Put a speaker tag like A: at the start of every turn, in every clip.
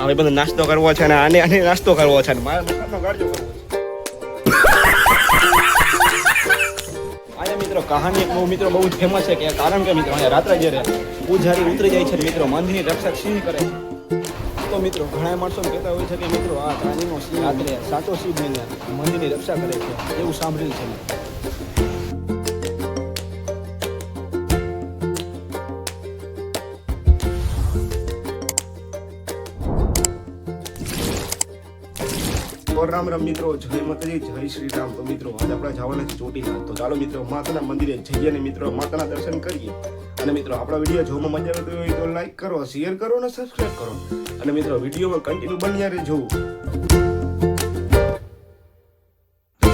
A: હવે બધો નાસ્તો કરવો છે અને આને આને નાસ્તો કરવો છે અને મારે મકાનનો ગાડીઓ કરવો છે. અહીંયા મિત્રો કહાની એક બહુ મિત્રો બહુ જ ફેમસ છે કે કારણ કે મિત્રો અહીંયા રાત્રે જ્યારે પૂજારી ઉતરી જાય છે મિત્રો મંદિરની રક્ષા સિંહ કરે છે. તો મિત્રો ઘણા માણસો કહેતા હોય છે કે મિત્રો આ રાણીનો સિંહ રાત્રે સાચો સિંહ બનીને મંદિરની રક્ષા કરે છે એવું સાંભળ્યું છે. રામ રામ મિત્રો, જય માતાજી, જય શ્રી રામ. તો મિત્રો આજે આપણે જવાના છે ચોટીલા. તો ચાલો મિત્રો માતાના મંદિરે જઈએ અને મિત્રો માતાના દર્શન કરીએ. અને મિત્રો આપણા વિડીયો જોવામાં મજા આવતી હોય તો લાઈક કરો, શેર કરો અને સબસ્ક્રાઇબ કરો. અને મિત્રો વિડીયોમાં કન્ટિન્યુ બન્યા રહેજો.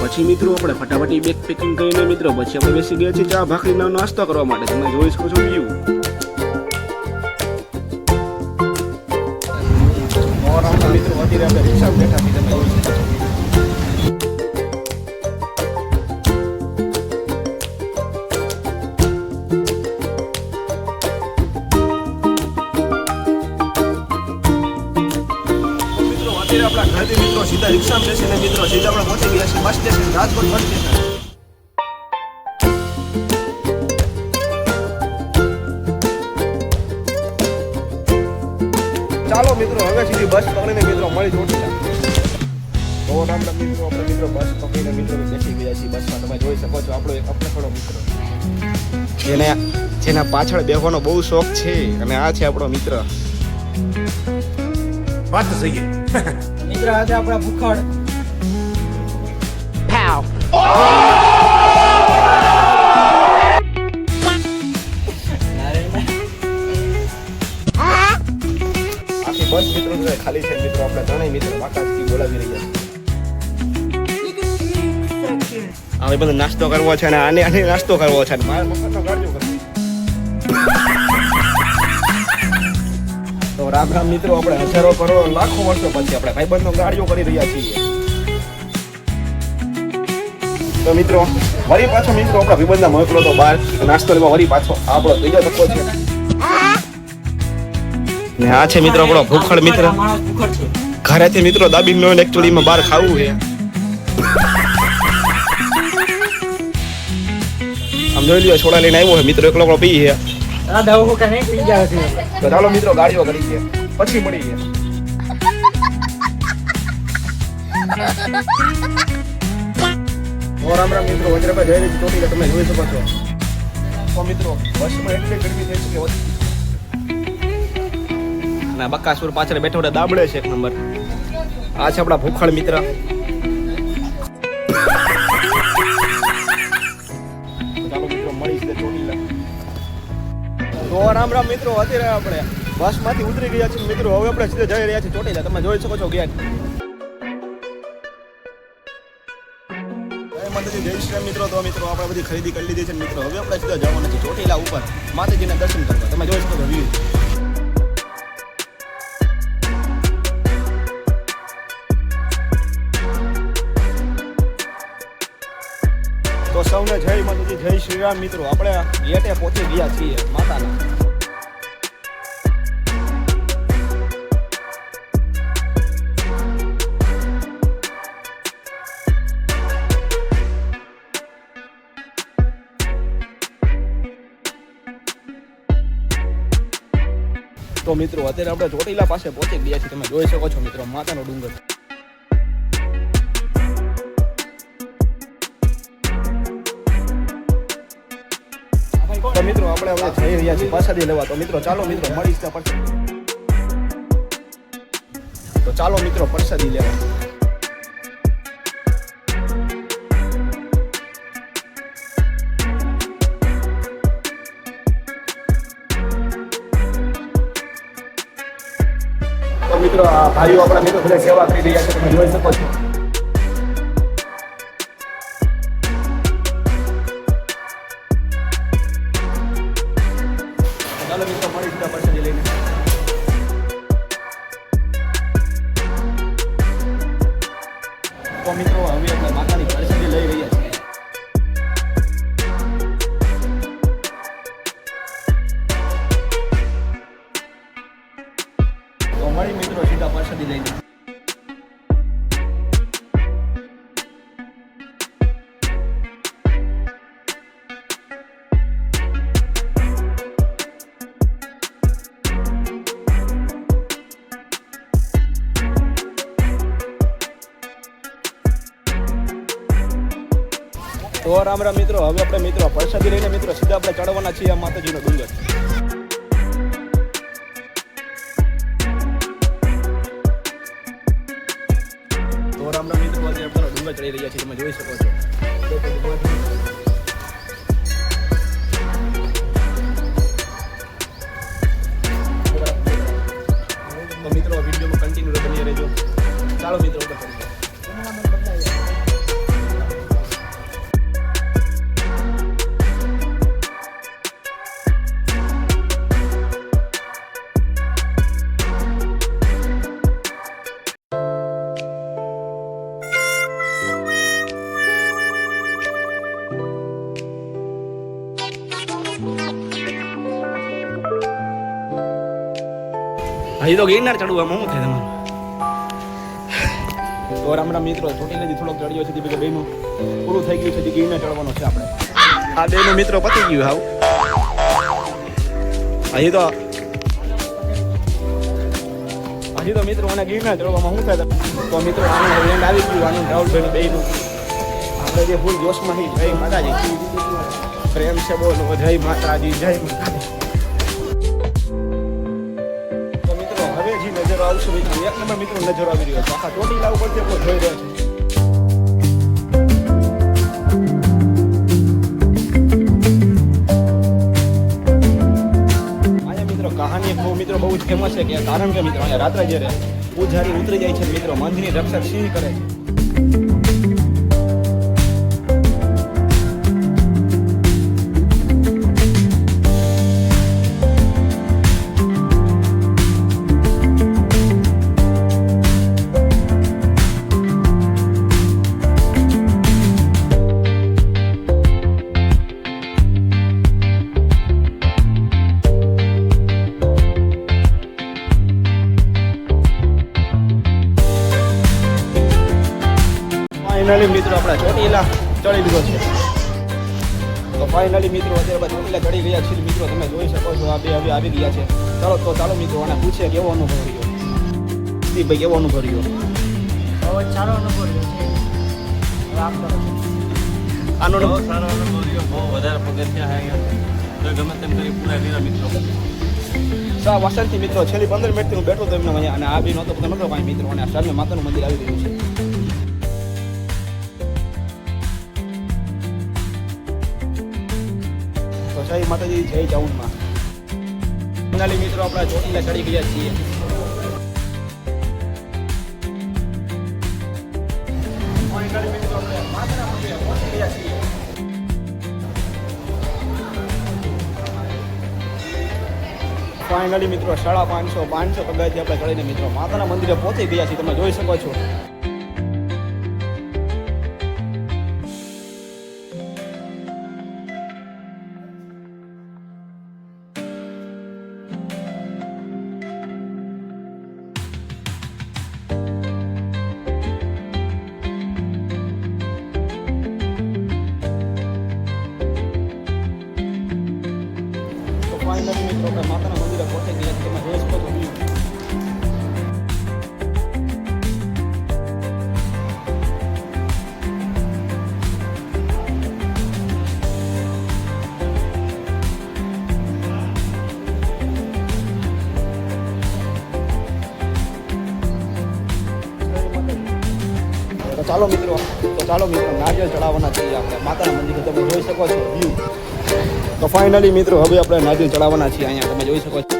A: પછી મિત્રો આપણે ફટાફટી બેગ પેકિંગ કરીને મિત્રો પછી આપણે બેસી ગયા છીએ ચા ભાખરીનો નાસ્તો કરવા માટે. તમે જોઈ શકો છો વ્યૂ. મિત્રો અત્યારે આપણે રિક્ષામાં બેઠા છીએ. તમે જોઈ શકો છો. આપણા ઘરેથી મિત્રો સીધા રિક્ષામાં બેસીને મિત્રો સીધા આપણે પહોંચી ગયા છીએ bus station, Rajkot bus station. ચાલો મિત્રો હવે સીધી બસ પકડીને મિત્રો મળી ચોટીલા. તો રામ રામ મિત્રો, આપણે મિત્રો બસ પકડીને મિત્રો બેસી ગયા છીએ બસમાં. તમે જોઈ શકો છો આપણો એક અપનેખડો મિત્ર જેના પાછળ બેસવાનો બહુ શોખ છે અને આ છે આપણો મિત્ર. વાત તો સહી
B: મિત્ર આજે આપણા ભૂખડ
A: આખી બસ મિત્રો ખાલી છે. મિત્રો આપણે ત્રણેય મિત્રો બાકાથી બોલાવી રહ્યા છે. હવે બધો નાસ્તો કરવો છે અને આને આને નાસ્તો કરવો છે અને મારે મકાનનો ગાડીઓ કરવો. તો રામ રામ મિત્રો, આપણે હજારો કરોડો લાખો વર્ષો પછી આપણે ભાઈબંધનો ગાડીઓ કરી રહ્યા છીએ. તો મિત્રો વળી પાછો મિત્રો આપણા ભાઈબંધના મોકલો તો બહાર નાસ્તો લેવા. વળી પાછો આપણો બીજો ધક્કો છે ને આ છે મિત્રો આપણો ભૂખડ મિત્ર. ઘરેથી મિત્રો દાબી નો એકચ્યુઅલીમાં બહાર ખાવું છે. આમ જોઈ લ્યો છોડા લઈને આવ્યો છે મિત્રો, એકલો એકલો પી છે. તો ચાલો મિત્રો ગાડીઓ કરી છે પછી મળીએ. રામ રામ મિત્રો, વજરાપા જઈ રહી ચોટીલા. તમે જોઈ શકો છો. તો મિત્રો બસમાં એટલી ગરમી થઈ છે અને બકાસુર પાછળ બેઠો દાબડે છે એક નંબર. આ છે આપણા ભૂખડ મિત્ર. ચાલો મિત્રો મળી છે ચોટીલા. તો રામ રામ મિત્રો, અત્યારે આપણે બસ માંથી ઉતરી ગયા છીએ મિત્રો. હવે આપણે સીધા જઈ રહ્યા છીએ ચોટીલા. તમે જોઈ શકો છો ગેટ. જય શ્રી રામ મિત્રો. તો મિત્રો આપણે બધી ખરીદી કરી લીધી છે મિત્રો. હવે આપણે સીધા જવાના છે ચોટીલા ઉપર માતાજીના દર્શન કરવા. તમે જોઈ શકો છો વ્યૂ. તો સૌને જય માતાજી, જય શ્રી રામ મિત્રો. આપણે ગેટે પહોંચી ગયા છીએ માતાના. તો મિત્રો અત્યારે આપણે ચોટીલા પાસે પહોંચી ગયા છીએ. તમે જોઈ શકો છો મિત્રો માતાનો ડુંગર. તો મિત્રો આપણે હવે જઈ રહ્યા છીએ પ્રસાદી લેવા. તો મિત્રો ચાલો મિત્રો મળી ત્યાં પ્રસાદી. તો ચાલો મિત્રો પ્રસાદી લેવા. તો મિત્રો આ ભાઈઓ આપણા મિત્રો બધા સેવા કરી રહ્યા છે. તમે જોઈ શકો છો. ચાલો મિત્રો મળી સીધા પ્રસાદી લઈને. તો મિત્રો હવે આપણે માતાની પ્રસાદી લઈ રહ્યા છીએ. તો મળી મિત્રો સીધા પ્રસાદી લઈને. તો રામ રામ મિત્રો, હવે આપણે મિત્રો પ્રસાદી લઈને મિત્રો સીધા આપણે ચડવાના છીએ આ માતાજીનો ડુંગર. તો રામ રામ મિત્રો, આજે આપણે ડુંગર ચડી રહ્યા છીએ, તમે જોઈ શકો છો. તો મિત્રો વિડીયોમાં કન્ટિન્યુ બની રહેજો. ચાલો મિત્રો ઉપર ચડી જાઓ. હજી તો ગિરનાર ચડવામાં શું થાય તમારું? તો રામ રામ મિત્રો, ચોટીલાથી થોડોક ચડ્યો છે કે બેનું પૂરું થઈ ગયું છે, ગિરનાર ચડવાનો છે આપણે. આ બેનું મિત્રો પતી ગયું હાવ. હજી તો મિત્રો અને ગિરનાર ચડવામાં શું થાય? તો મિત્રો આનું લેન્ડ આવી ગયું, આનું રાહુલભાઈ બેનું આપણે જે ફૂલ જોશમાં જય માતાજી, પ્રેમ છે બોલો, જય માતાજી, જય માતાજી. નજરો આવશે મિત્રો, એક નંબર મિત્રો નજરો આવી રહ્યો છે. આખા ચોટીલા ઉપરથી આપણે જોઈ રહ્યો છે. અહીંયા મિત્રો કહાની મિત્રો બહુ જ ફેમસ છે, કે કારણ કે મિત્રો અહીંયા રાત્રે જ્યારે પૂજારી ઉતરી જાય છે મિત્રો, મંદિરની રક્ષા સિંહ કરે છે. ફાઇનલી મિત્રો આપણે ચોટીલા ચડી લીધો છે. તો ફાઇનલી મિત્રો અત્યારે ચોટીલા ચડી ગયા છીએ મિત્રો, તમે જોઈ શકો છો. આ બે હવે આવી ગયા છે. ચાલો મિત્રો આને પૂછીએ કેવો અનુભવ રહ્યો. ભાઈ કેવો અનુભવ રહ્યો?
B: બહુ જ સારો અનુભવ રહ્યો છે.
A: આનો
C: બહુ સારો અનુભવ રહ્યો. બહુ વધારે પગથિયા આવ્યા તો ગમે તેમ કરી પૂરા કર્યા મિત્રો.
A: વાસણથી મિત્રો છેલ્લી 15 મિનિટથી હું બેઠો હતો એમને અહીંયા, અને આ બી નહોતો કાંઈ મિત્રો, અને આ સામે માતાનું મંદિર આવી રહ્યું છે. જય માતાજી, જય ચાઉંડમાં. ફાઇનલી મિત્રો આપણે ચોટીલા ચડી ગયા છીએ. ફાઇનલી મિત્રો આપણે માતાના મંદિરે પહોંચી ગયા છીએ. ફાઇનલી મિત્રો 550 પગથિયા આપણે ચડીને મિત્રો માતાના મંદિરે પહોંચી ગયા છીએ, તમે જોઈ શકો છો. ફાઇનલી મિત્રો આપણે માતાના મંદિરે પહોંચી ગયા છીએ, તમે જોઈ શકો છો. તો ચાલો મિત્રો નારિયેળ ચડાવવાના છીએ આપણે માતાના મંદિરે, તમે જોઈ શકો છો વ્યૂ. તો ફાઇનલી મિત્રો હવે આપણે નારિયેળ ચડાવવાના છીએ અહીંયા, તમે જોઈ શકો છો.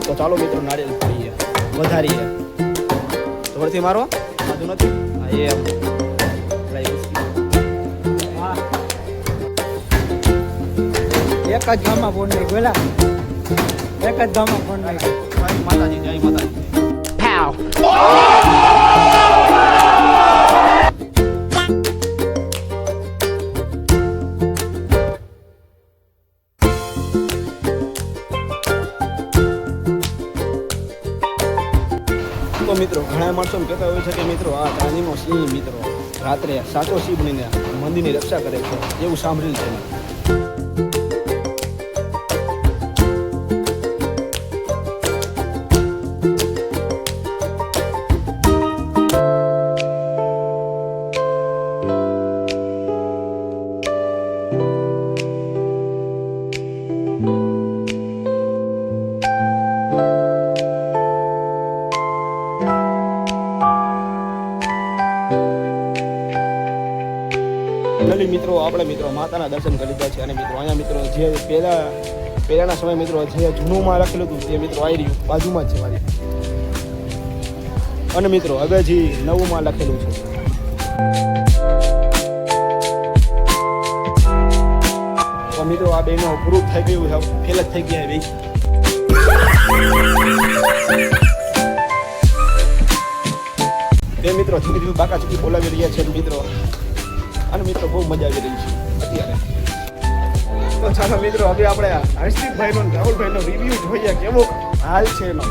A: તો ચાલો મિત્રો નારિયેળ પાડીએ, વધારીએ. જોરથી મારો બાજુ નથી.
B: એક જ ગામમાં ફોન નહીં પેલા, એક જ ગામમાં ફોન નહીં.
A: માતાજી, જય માતાજી. મિત્રો ઘણા માણસો કહેતા હોય છે કે મિત્રો આ ચાંદીનો સિંહ મિત્રો રાત્રે સાચો સિંહ બનીને મંદિરની રક્ષા કરે છે એવું સાંભળેલું છે. મિત્રો આપણે મિત્રો માતાના દર્શન કરી લીધા છે અને મિત્રો અહીંયા મિત્રો જે પહેલાના સમય મિત્રો જે જૂનુંમાં લખેલું હતું તે મિત્રો આવી રહ્યું બાજુમાં જ છે મારી અને મિત્રો હવે જે નવુંમાં લખેલું છે. તો મિત્રો આ બેનો પ્રૂફ થઈ ગયું ફેલ જ થઈ ગયા ભાઈ. બે મિત્રો ધીમે ધીમે બાકા ચૂકી બોલાવી રહ્યા છે મિત્રો અને મિત્રો બહુ મજા આવી રહી છે અત્યારે. તો ચાલો મિત્રો હવે આપણે હર્ષદીપભાઈનો રાહુલભાઈનો રિવ્યુ જોઈએ કેવો હાલ છે એનો.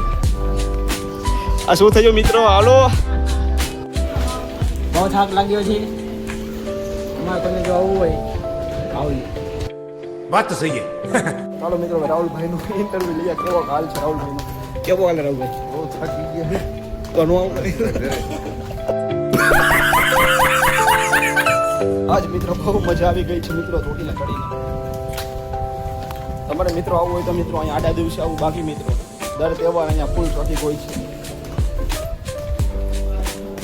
A: આ શું થયું મિત્રો? હાલો
B: બહુ થાક લાગ્યો છે. અમારે તમને જો આવવું હોય આવું.
D: વાત તો સહી છે.
A: ચાલો મિત્રો રાહુલભાઈનું ઇન્ટરવ્યુ લઈએ કેવો હાલ છે રાહુલભાઈનો. કેવો હાલ રાહુલભાઈ?
D: બહુ થાકી ગયા.
A: તો નો આવું આજ મિત્રો બહુ મજા આવી ગઈ છે મિત્રો ચોટીલા ચડીને. તમારે મિત્રો આવવું હોય તો મિત્રો અહીંયા આડા દિવસે આવું. બાકી મિત્રો દર તહેવાર અહીંયા ફૂલ ટ્રાફિક હોય છે.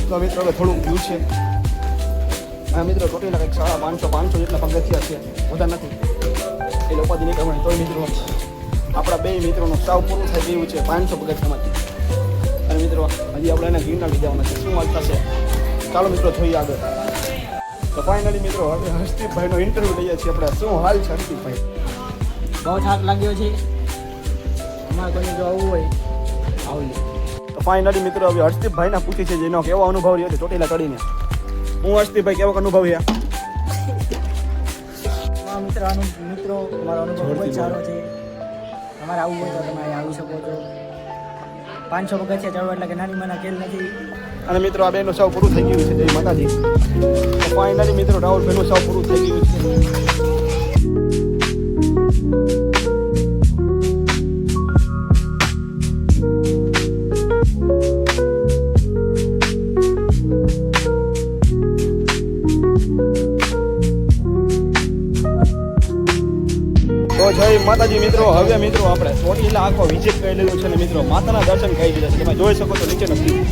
A: તો મિત્રો હવે થોડુંક વ્યૂ છે આ મિત્રો ચોટીલા કંઈક 550 જેટલા પગથિયા છે, બધા નથી એ લોકોથી નહીં પ્રમાણે. તો મિત્રો આપણા બે મિત્રોનું સાવ પૂરું થઈ ગયું છે 500 પગથિયામાંથી. અને મિત્રો હજી આપણે એના ગિરનાર લઈ જવાના છે. શું હાલ થશે ચાલો મિત્રો જોઈએ આગળ. તો ફાઇનલી મિત્રો હવે હર્ષદીપભાઈનો ઇન્ટરવ્યુ લઈએ છીએ આપણે. શું હાલ છે હર્ષદીપભાઈ?
B: બહુ થાક લાગ્યો છે. અમારે તમને જો આવવું હોય આવું.
A: તો ફાઇનલી મિત્રો હવે હર્ષદીપભાઈના પૂછી છે જેનો કેવો અનુભવ રહ્યો છે ચોટીલા ચડીને. હું હર્ષદીપભાઈ કેવો અનુભવ રહ્યા?
B: મિત્રો અમારો અનુભવ ખૂબ જ સારો છે. તમારે આવવું હોય તો તમે અહીં આવી શકો છો. 500 પગથિયા ચડવા એટલે કે નાની માના ખેલ નથી.
A: અને મિત્રો આ બેનું સાવ પૂરું થઈ ગયું છે. જય માતાજી. તો ફાઇનલી મિત્રો રાહુલભાઈનું સાવ પૂરું થઈ ગયું છે. તો જય માતાજી મિત્રો. હવે મિત્રો આપણે ચોટીલા આખો વિઝિટ કરી લીધું છે અને મિત્રો માતાના દર્શન કરી લીધા છે. તમે જોઈ શકો છો નીચેનો વ્યૂ.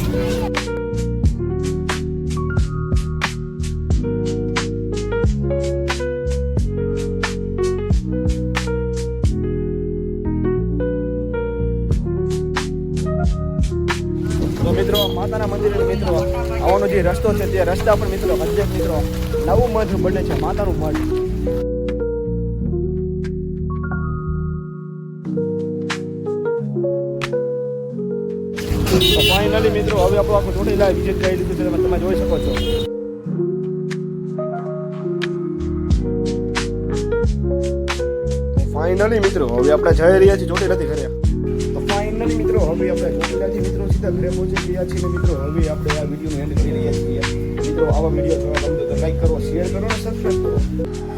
A: તો મિત્રો માતાના મંદિરે મિત્રો આવવાનો જે રસ્તો છે તે રસ્તા પર મિત્રો અધ્યક્ષ મિત્રો નવું મઠ બને છે, માતાનું મઠ. તો ફાઇનલી મિત્રો હવે આપણું આખું ચોટીલા વિઝિટ કરી લીધું છે. તમે જોઈ શકો છો. ફાઇનલી મિત્રો હવે આપણે જઈ રહ્યા છીએ ચોટીલાથી ઘરે. તો ફાઇનલી મિત્રો હવે આપણે ચોટીલાથી મિત્રો સીધા ઘરે પહોંચી ગયા છીએ. મિત્રો હવે આપણે આ વિડીયોનો એન્ડ કરી રહ્યા છીએ. મિત્રો આવા વિડીયો જોવા ગમતો તો લાઈક કરો, શેર કરો અને સબસ્ક્રાઈબ કરો.